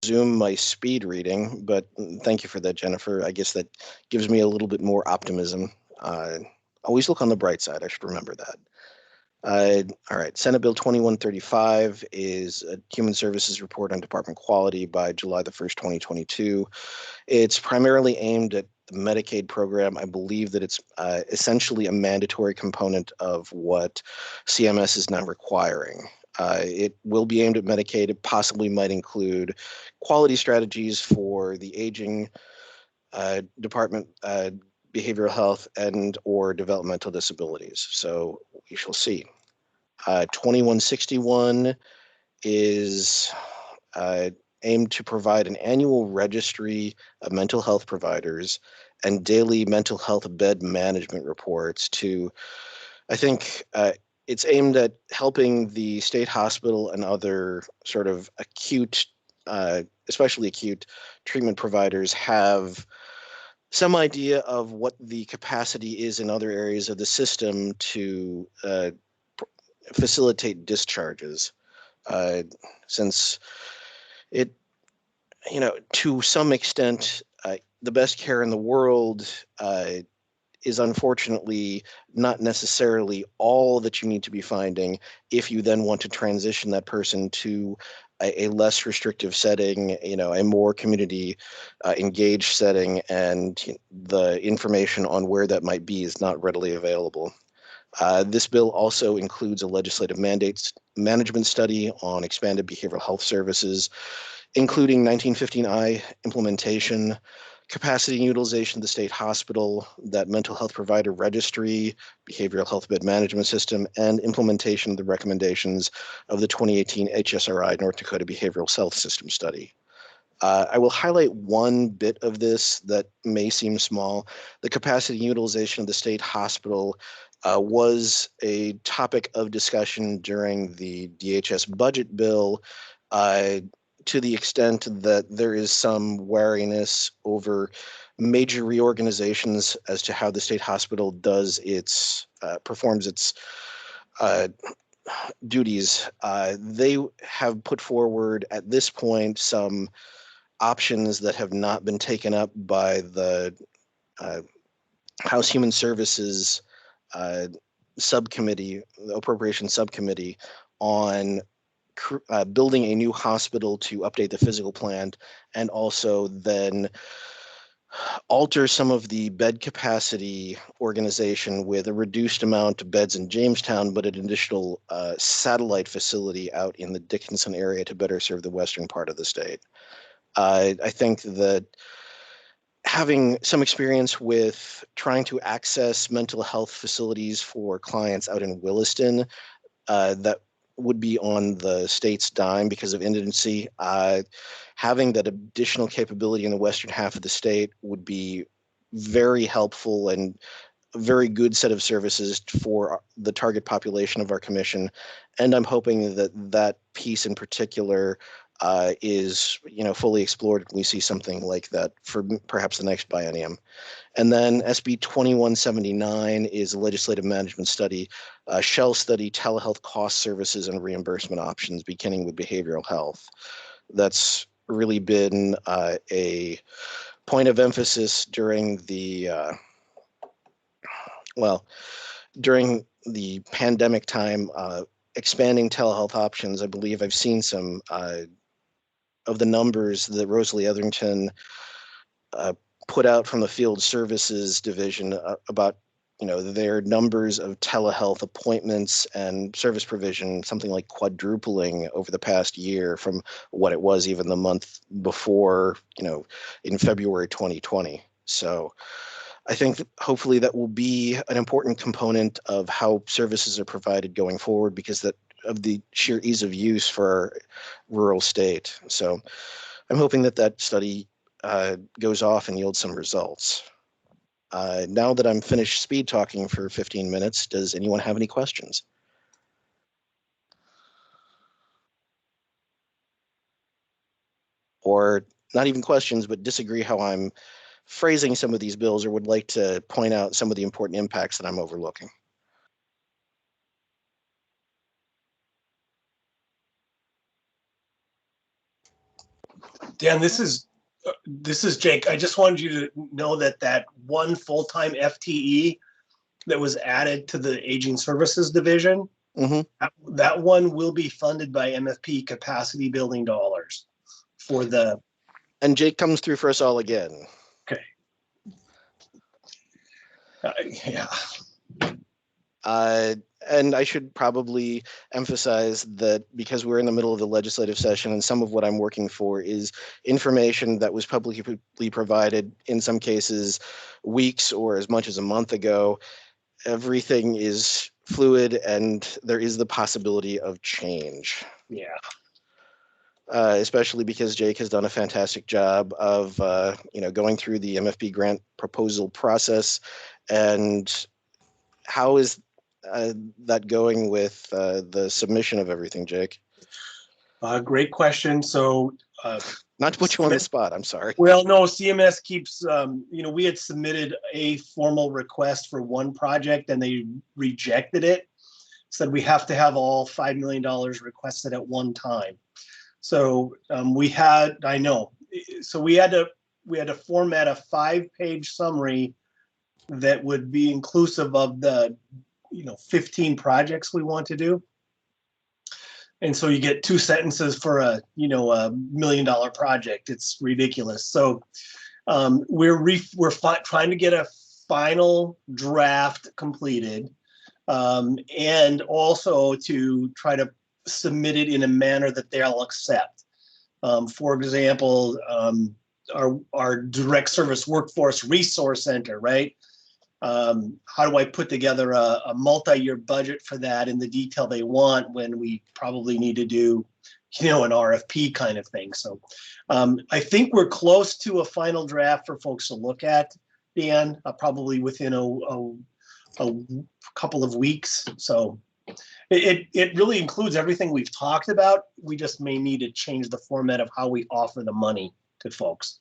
resume my speed reading, but thank you for that, Jennifer. I guess that gives me a little bit more optimism. Always look on the bright side. I should remember that. All right, Senate Bill 2135 is a Human Services Report on Department Quality by July the 1st, 2022. It's primarily aimed at the Medicaid program. I believe that it's essentially a mandatory component of what CMS is now requiring. It will be aimed at Medicaid. It possibly might include quality strategies for the aging department, behavioral health, and or developmental disabilities. So we shall see. 2161 is aimed to provide an annual registry of mental health providers and daily mental health bed management reports to, I think, it's aimed at helping the state hospital and other sort of acute, especially acute treatment providers have some idea of what the capacity is in other areas of the system to facilitate discharges. Since it, to some extent, the best care in the world is unfortunately not necessarily all that you need to be finding if you then want to transition that person to a less restrictive setting, a more community engaged setting, and the information on where that might be is not readily available. This bill also includes a legislative mandates management study on expanded behavioral health services, including 1915I implementation, capacity and utilization of the state hospital, that mental health provider registry, behavioral health bed management system, and implementation of the recommendations of the 2018 HSRI North Dakota Behavioral Health System Study. I will highlight one bit of this that may seem small. The capacity and utilization of the state hospital was a topic of discussion during the DHS budget bill, to the extent that there is some wariness over major reorganizations as to how the state hospital does its performs its duties. They have put forward at this point some options that have not been taken up by the House Human Services subcommittee, the appropriations subcommittee, on building a new hospital to update the physical plant and also then alter some of the bed capacity organization with a reduced amount of beds in Jamestown, but an additional satellite facility out in the Dickinson area to better serve the western part of the state. I think that having some experience with trying to access mental health facilities for clients out in Williston, that would be on the state's dime because of indigency. Having that additional capability in the western half of the state would be very helpful and a very good set of services for the target population of our commission. And I'm hoping that that piece in particular is fully explored. We see something like that for perhaps the next biennium. And then SB 2179 is a legislative management study, shall study telehealth cost services and reimbursement options, beginning with behavioral health. That's really been a point of emphasis during the during the pandemic time, expanding telehealth options. I believe I've seen some of the numbers that Rosalie Etherington put out from the Field Services Division about their numbers of telehealth appointments and service provision, something like quadrupling over the past year from what it was even the month before, in February 2020. So I think hopefully that will be an important component of how services are provided going forward because of the sheer ease of use for our rural state. So I'm hoping that that study goes off and yields some results. Now that I'm finished speed talking for 15 minutes, does anyone have any questions? Or not even questions, but disagree how I'm phrasing some of these bills or would like to point out some of the important impacts that I'm overlooking? Dan, this is Jake. I just wanted you to know that one full-time FTE that was added to the Aging Services Division, that one will be funded by MFP capacity building dollars for the. And Jake comes through for us all again. Okay. Yeah. And I should probably emphasize that because we're in the middle of the legislative session and some of what I'm working for is information that was publicly provided, in some cases weeks or as much as a month ago, everything is fluid and there is the possibility of change. Yeah. Especially because Jake has done a fantastic job of, going through the MFP grant proposal process. And how is that going with the submission of everything, Jake? Great question. So, not to put you on the spot, I'm sorry. Well, no, CMS keeps, we had submitted a formal request for one project and they rejected it. Said we have to have all $5 million requested at one time. So we had to format a 5-page summary that would be inclusive of the 15 projects we want to do. And so you get 2 sentences for a $1 million project. It's ridiculous. So we're trying to get a final draft completed, and also to try to submit it in a manner that they'll accept. For example, our direct service workforce resource center, right? How do I put together a multi-year budget for that in the detail they want when we probably need to do, an RFP kind of thing. So I think we're close to a final draft for folks to look at, Dan, probably within a couple of weeks. So it really includes everything we've talked about. We just may need to change the format of how we offer the money to folks.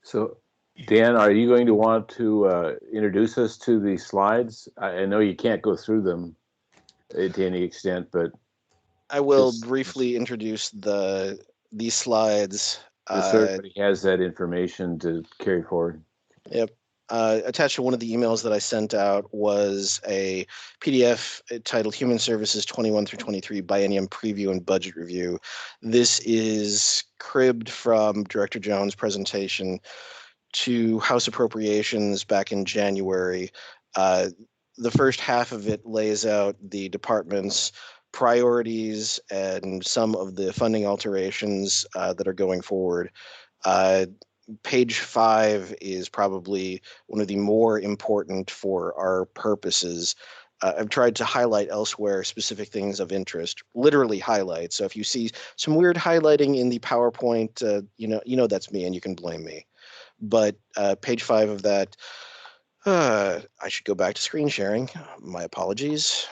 So, Dan, are you going to want to introduce us to the slides? I know you can't go through them to any extent, but I will briefly introduce these slides. Just so everybody has that information to carry forward. Yep. Attached to one of the emails that I sent out was a PDF titled Human Services 21 through 23 Biennium Preview and Budget Review. This is cribbed from Director Jones' presentation to House Appropriations back in January. The first half of it lays out the department's priorities and some of the funding alterations that are going forward. Page 5 is probably one of the more important for our purposes. I've tried to highlight elsewhere specific things of interest, literally highlight. So if you see some weird highlighting in the PowerPoint, that's me and you can blame me. But page 5 of that, I should go back to screen sharing. My apologies.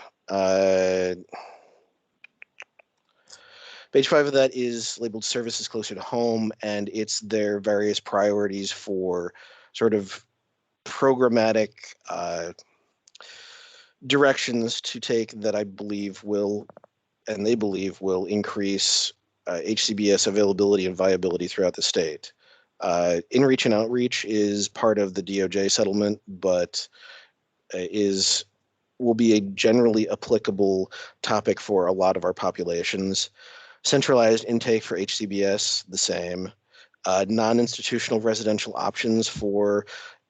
Page 5 of that is labeled Services Closer to Home, and it's their various priorities for sort of programmatic directions to take that I believe will increase HCBS availability and viability throughout the state. Inreach and outreach is part of the DOJ settlement, but will be a generally applicable topic for a lot of our populations. Centralized intake for HCBS, the same. Non-institutional residential options for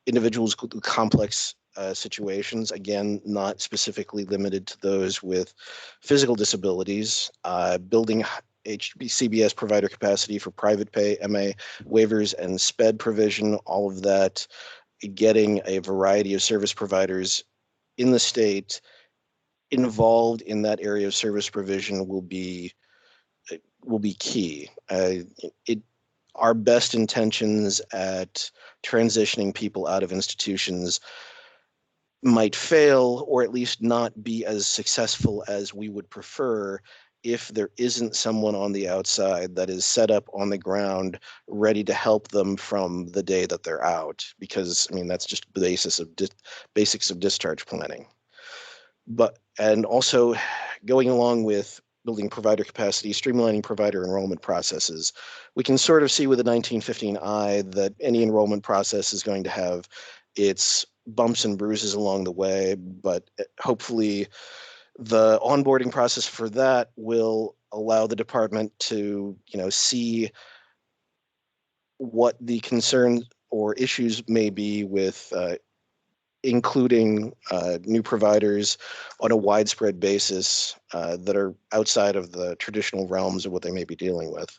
individuals with complex situations, again, not specifically limited to those with physical disabilities. Building HCBS provider capacity for private pay, MA waivers, and SPED provision, all of that, getting a variety of service providers in the state involved in that area of service provision will be key. Our best intentions at transitioning people out of institutions might fail, or at least not be as successful as we would prefer, if there isn't someone on the outside that is set up on the ground ready to help them from the day that they're out, because that's just the basics of discharge planning. And also going along with building provider capacity, streamlining provider enrollment processes. We can sort of see with the 1915I that any enrollment process is going to have its bumps and bruises along the way, but hopefully the onboarding process for that will allow the department to, see what the concerns or issues may be with including new providers on a widespread basis that are outside of the traditional realms of what they may be dealing with.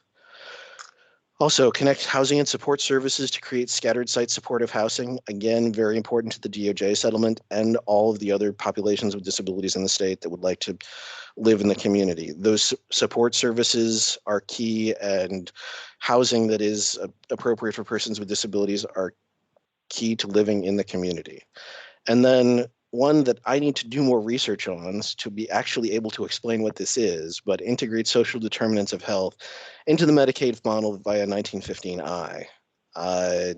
Also, connect housing and support services to create scattered site supportive housing. Again, very important to the DOJ settlement and all of the other populations with disabilities in the state that would like to live in the community. Those support services are key, and housing that is appropriate for persons with disabilities are key to living in the community. And then one that I need to do more research on to be actually able to explain what this is, but integrate social determinants of health into the Medicaid model via 1915I. I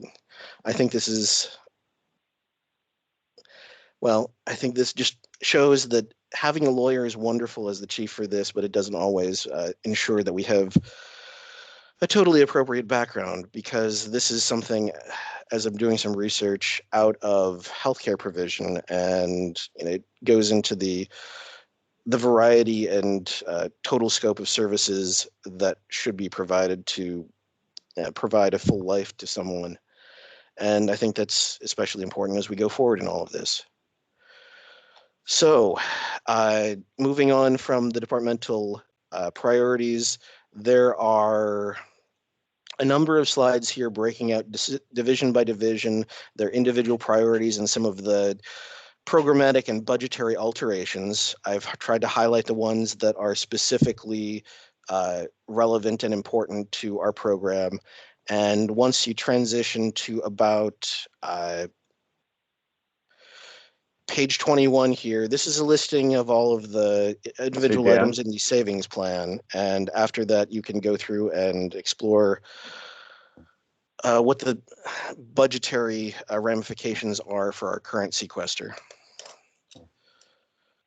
think this is, well, I think this just shows that having a lawyer is wonderful as the chief for this, but it doesn't always ensure that we have a totally appropriate background, because this is something, as I'm doing some research out of healthcare provision, and it goes into the variety and total scope of services that should be provided to provide a full life to someone. And I think that's especially important as we go forward in all of this. So moving on from the departmental priorities, there are a number of slides here breaking out division by division, their individual priorities, and some of the programmatic and budgetary alterations. I've tried to highlight the ones that are specifically relevant and important to our program. And once you transition to about page 21 here, this is a listing of all of the individual items in the savings plan. And after that, you can go through and explore what the budgetary ramifications are for our current sequester.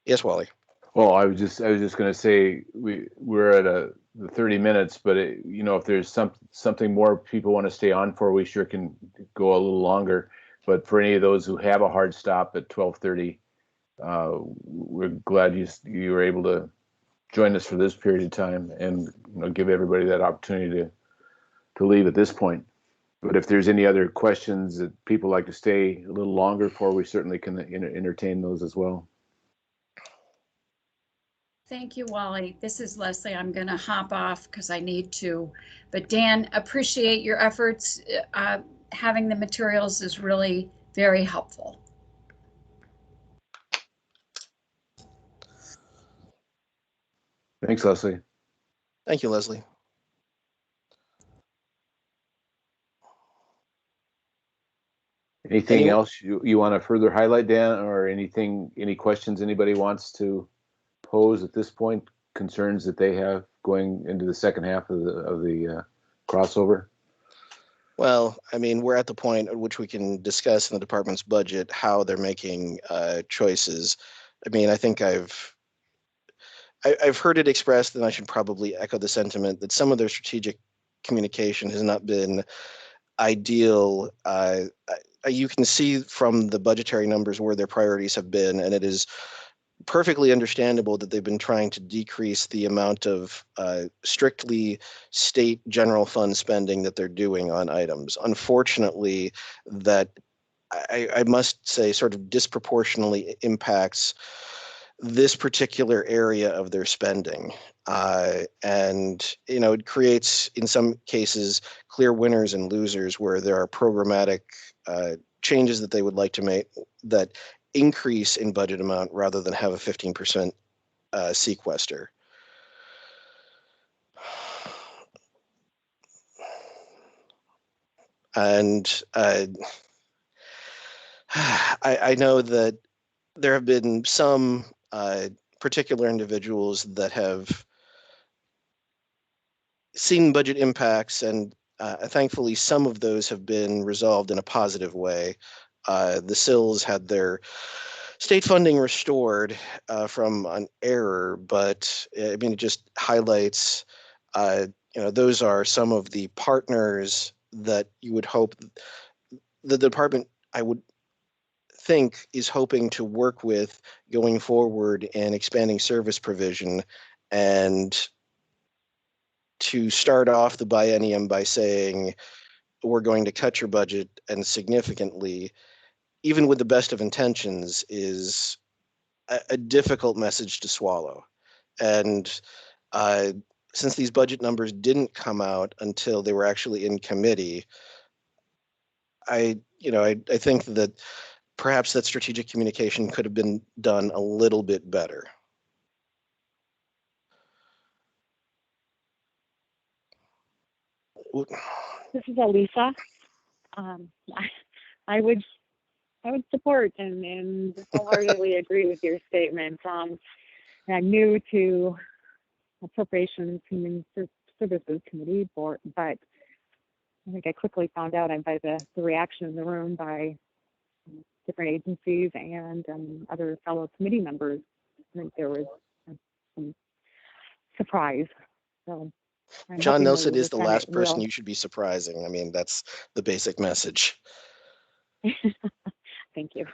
Yes, Wally. Well, I was just going to say we're at the 30 minutes, but if there's something more people want to stay on for, we sure can go a little longer. But for any of those who have a hard stop at 12:30, we're glad you were able to join us for this period of time, and give everybody that opportunity to leave at this point. But if there's any other questions that people like to stay a little longer for, we certainly can entertain those as well. Thank you, Wally. This is Leslie. I'm going to hop off because I need to. But Dan, appreciate your efforts. Having the materials is really very helpful. Thanks, Leslie. Thank you, Leslie. Anything else you want to further highlight, Dan, or any questions anybody wants to pose at this point, concerns that they have going into the second half of the crossover? Well, I mean, we're at the point at which we can discuss in the department's budget how they're making choices. I mean, I think I've heard it expressed, and I should probably echo the sentiment that some of their strategic communication has not been ideal. You can see from the budgetary numbers where their priorities have been, and it is perfectly understandable that they've been trying to decrease the amount of strictly state general fund spending that they're doing on items. Unfortunately, that I must say sort of disproportionately impacts this particular area of their spending. And, it creates, in some cases, clear winners and losers where there are programmatic changes that they would like to make that increase in budget amount rather than have a 15% sequester. And I know that there have been some particular individuals that have seen budget impacts, and thankfully some of those have been resolved in a positive way. The Sills had their state funding restored from an error, but I mean, it just highlights, those are some of the partners that you would hope the department, I would think, is hoping to work with going forward in expanding service provision. And to start off the biennium by saying, we're going to cut your budget and significantly, even with the best of intentions, is a difficult message to swallow. And since these budget numbers didn't come out until they were actually in committee, I think that perhaps that strategic communication could have been done a little bit better. This is Elisa. I would support and wholeheartedly agree with your statement. I'm new to Appropriations Human Services Committee board, but I think I quickly found out by the reaction in the room by different agencies and other fellow committee members. I think there was some surprise. So John Nelson is the last person you should be surprising. I mean, that's the basic message. Thank you.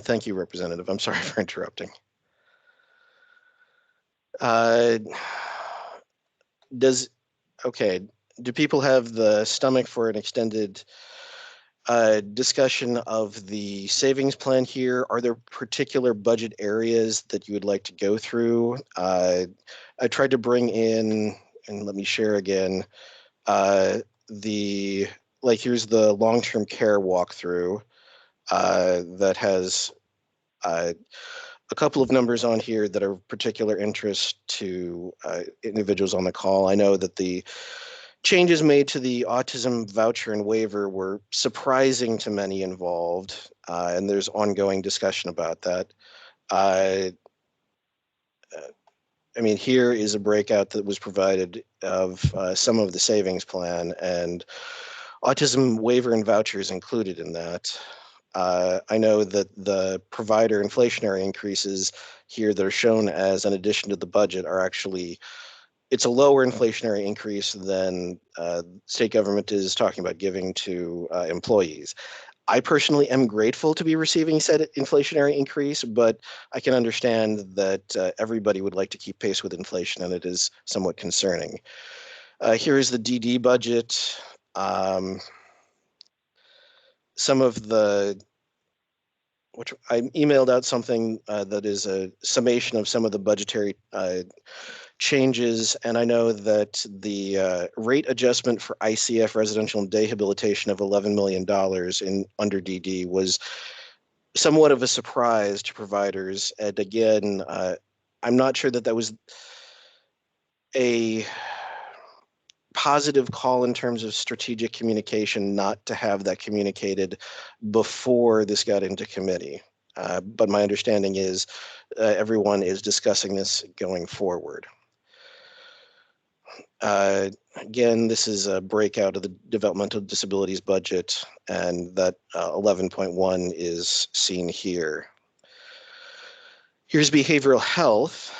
Thank you, Representative. I'm sorry for interrupting. Do people have the stomach for an extended discussion of the savings plan here? Are there particular budget areas that you would like to go through? I tried to bring in, and let me share again, here's the long-term care walkthrough that has a couple of numbers on here that are of particular interest to individuals on the call. I know that the changes made to the autism voucher and waiver were surprising to many involved, and there's ongoing discussion about that. I mean, here is a breakout that was provided of some of the savings plan, and autism waiver and vouchers included in that. I know that the provider inflationary increases here that are shown as an addition to the budget are actually, it's a lower inflationary increase than state government is talking about giving to employees. I personally am grateful to be receiving said inflationary increase, but I can understand that everybody would like to keep pace with inflation, and it is somewhat concerning. Here is the DD budget. Some of the, which I emailed out something that is a summation of some of the budgetary changes, and I know that the rate adjustment for ICF residential and day habilitation of $11 million under DD was somewhat of a surprise to providers. And again, I'm not sure that was a positive call in terms of strategic communication not to have that communicated before this got into committee. But my understanding is everyone is discussing this going forward. Again, this is a breakout of the developmental disabilities budget, and that 11.1 is seen here. Here's behavioral health,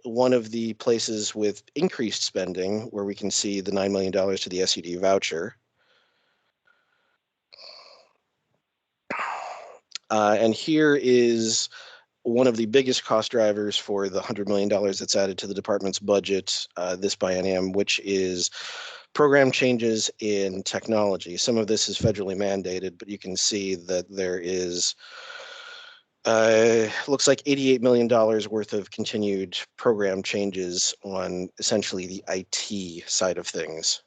one of the places with increased spending where we can see the $9 million to the SED voucher. And here is one of the biggest cost drivers for the $100 million that's added to the department's budget this biennium, which is program changes in technology. Some of this is federally mandated, but you can see that there is, looks like $88 million worth of continued program changes on essentially the IT side of things.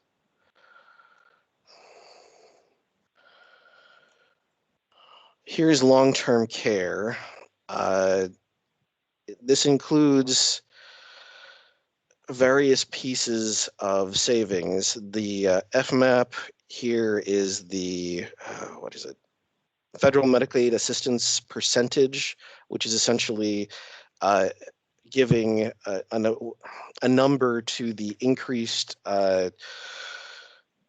Here's long-term care. This includes various pieces of savings. The FMAP here is the, what is it? Federal Medicaid assistance percentage, which is essentially giving a number to the increased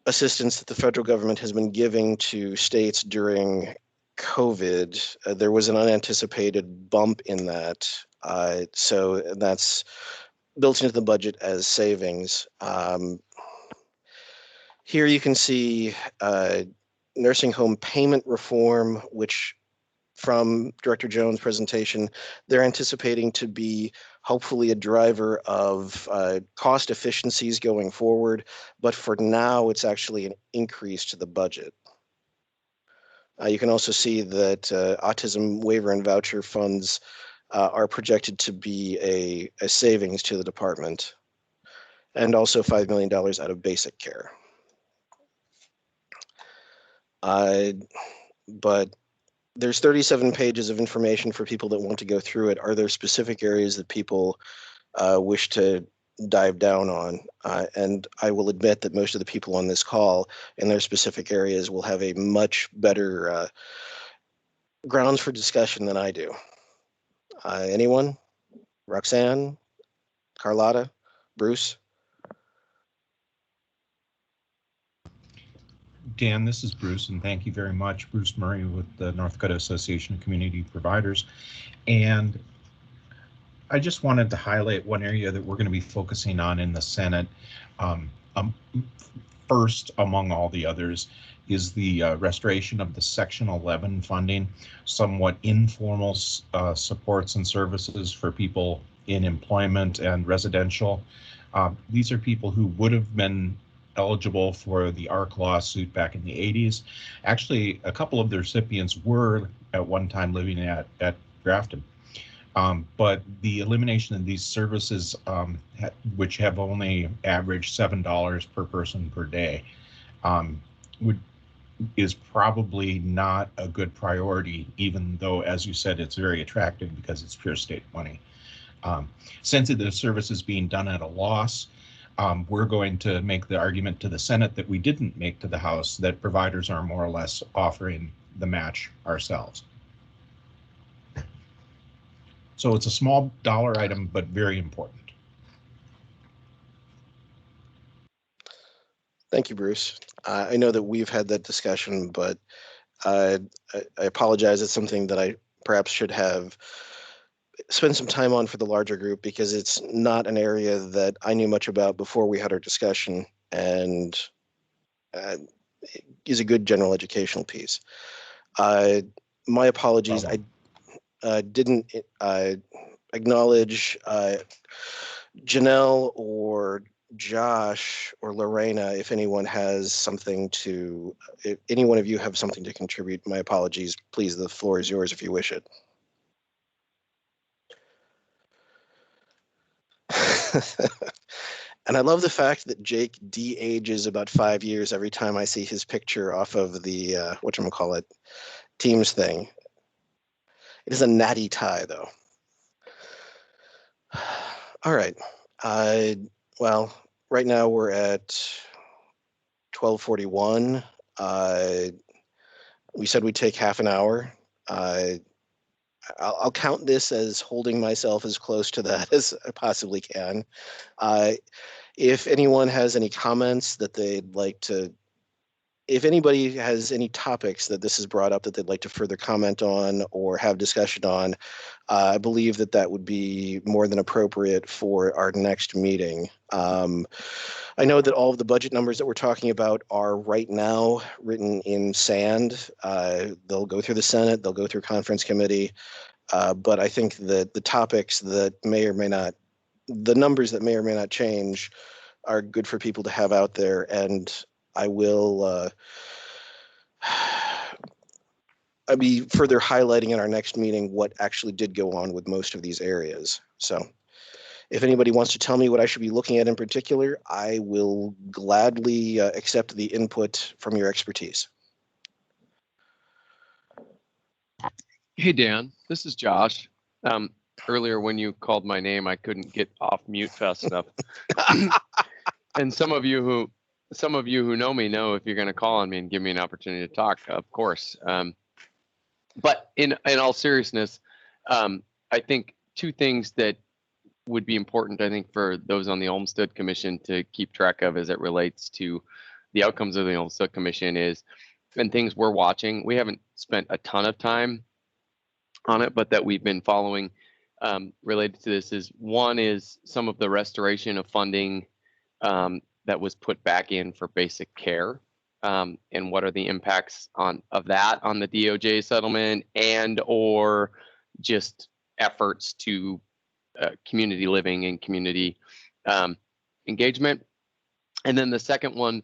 assistance that the federal government has been giving to states during COVID, there was an unanticipated bump in that. So that's built into the budget as savings. Here you can see nursing home payment reform, which from Director Jones' presentation, they're anticipating to be hopefully a driver of cost efficiencies going forward. But for now, it's actually an increase to the budget. You can also see that autism waiver and voucher funds are projected to be a savings to the department, and also $5 million out of basic care. But there's 37 pages of information for people that want to go through it. Are there specific areas that people wish to dive down on? And I will admit that most of the people on this call in their specific areas will have a much better grounds for discussion than I do. Anyone? Roxanne? Carlotta? Bruce? Dan, this is Bruce, and thank you very much. Bruce Murray with the North Dakota Association of Community Providers. And I just wanted to highlight one area that we're going to be focusing on in the Senate. First, among all the others, is the restoration of the Section 11 funding, somewhat informal supports and services for people in employment and residential. These are people who would have been eligible for the ARC lawsuit back in the 80s. Actually, a couple of the recipients were at one time living at Grafton. But the elimination of these services, which have only averaged $7 per person per day, is probably not a good priority, even though, as you said, it's very attractive because it's pure state money. Since the service is being done at a loss, we're going to make the argument to the Senate that we didn't make to the House, that providers are more or less offering the match ourselves. So it's a small dollar item, but very important. Thank you, Bruce. I know that we've had that discussion, but I apologize. It's something that I perhaps should have spent some time on for the larger group, because it's not an area that I knew much about before we had our discussion, and is a good general educational piece. My apologies. I didn't acknowledge Janelle or Josh or Lorena. If anyone has something to, if any one of you have something to contribute, my apologies. Please, the floor is yours if you wish it. And I love the fact that Jake de-ages about 5 years every time I see his picture off of the whatchamacallit Teams thing. It is a natty tie, though. All right. Well, right now we're at 12:41. We said we'd take half an hour. I'll count this as holding myself as close to that as I possibly can. If anyone has any comments that they'd like to, if anybody has any topics that this has brought up that they'd like to further comment on or have discussion on, I believe that that would be more than appropriate for our next meeting. I know that all of the budget numbers that we're talking about are right now written in sand. They'll go through the Senate, they'll go through conference committee, but I think that the topics that may or may not, the numbers that may or may not change are good for people to have out there, and I will I'll be further highlighting in our next meeting what actually did go on with most of these areas. So if anybody wants to tell me what I should be looking at in particular, I will gladly accept the input from your expertise. Hey, Dan, this is Josh. Earlier when you called my name, I couldn't get off mute fast enough. And some of you who know me know if you're going to call on me and give me an opportunity to talk, of course. But in all seriousness, I think two things that would be important, I think, for those on the Olmstead Commission to keep track of as it relates to the outcomes of the Olmstead Commission is and things we're watching. We haven't spent a ton of time on it, but that we've been following related to this is one is some of the restoration of funding that was put back in for basic care, and what are the impacts of that on the DOJ settlement, and or just efforts to community living and community engagement. And then the second one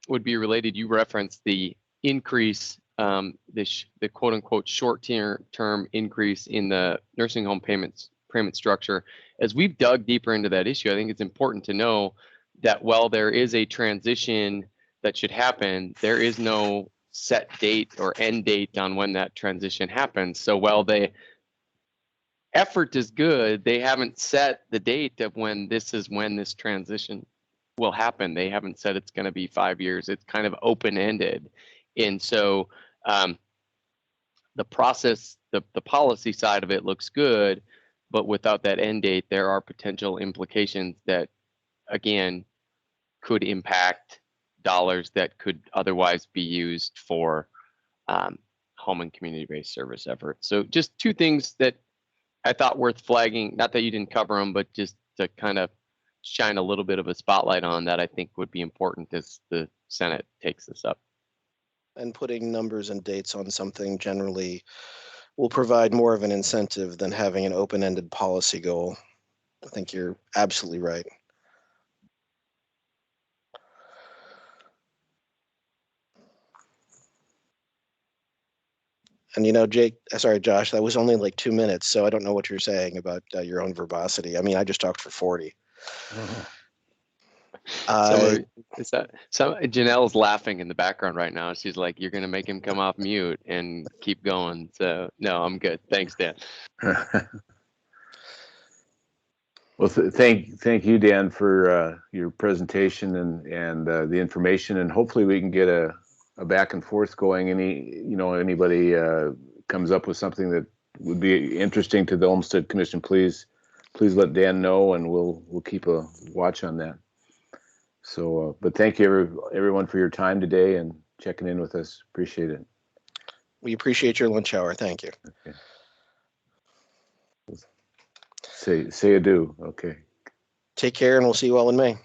would be related. You referenced the increase, the quote unquote short-term increase in the nursing home payment structure. As we've dug deeper into that issue, I think it's important to know that while there is a transition that should happen, there is no set date or end date on when that transition happens. So while the effort is good, they haven't set the date of when this transition will happen. They haven't said it's going to be 5 years. It's kind of open-ended. And so the process, the policy side of it looks good, but without that end date, there are potential implications that, again, could impact dollars that could otherwise be used for home and community-based service efforts. So just two things that I thought worth flagging, not that you didn't cover them, but just to kind of shine a little bit of a spotlight on that I think would be important as the Senate takes this up. And putting numbers and dates on something generally will provide more of an incentive than having an open-ended policy goal. I think you're absolutely right. And Josh, that was only like 2 minutes, so I don't know what you're saying about your own verbosity. I mean, I just talked for 40. Janelle's laughing in the background right now. She's like, "You're gonna make him come off mute and keep going." So no, I'm good. Thanks, Dan. Well, thank you, Dan, for your presentation and the information, and hopefully we can get a back and forth going. Anybody comes up with something that would be interesting to the Olmstead Commission, please let Dan know, and we'll keep a watch on that. So, but thank you everyone for your time today and checking in with us. Appreciate it. We appreciate your lunch hour. Thank you. Okay. Say adieu. Okay. Take care, and we'll see you all in May.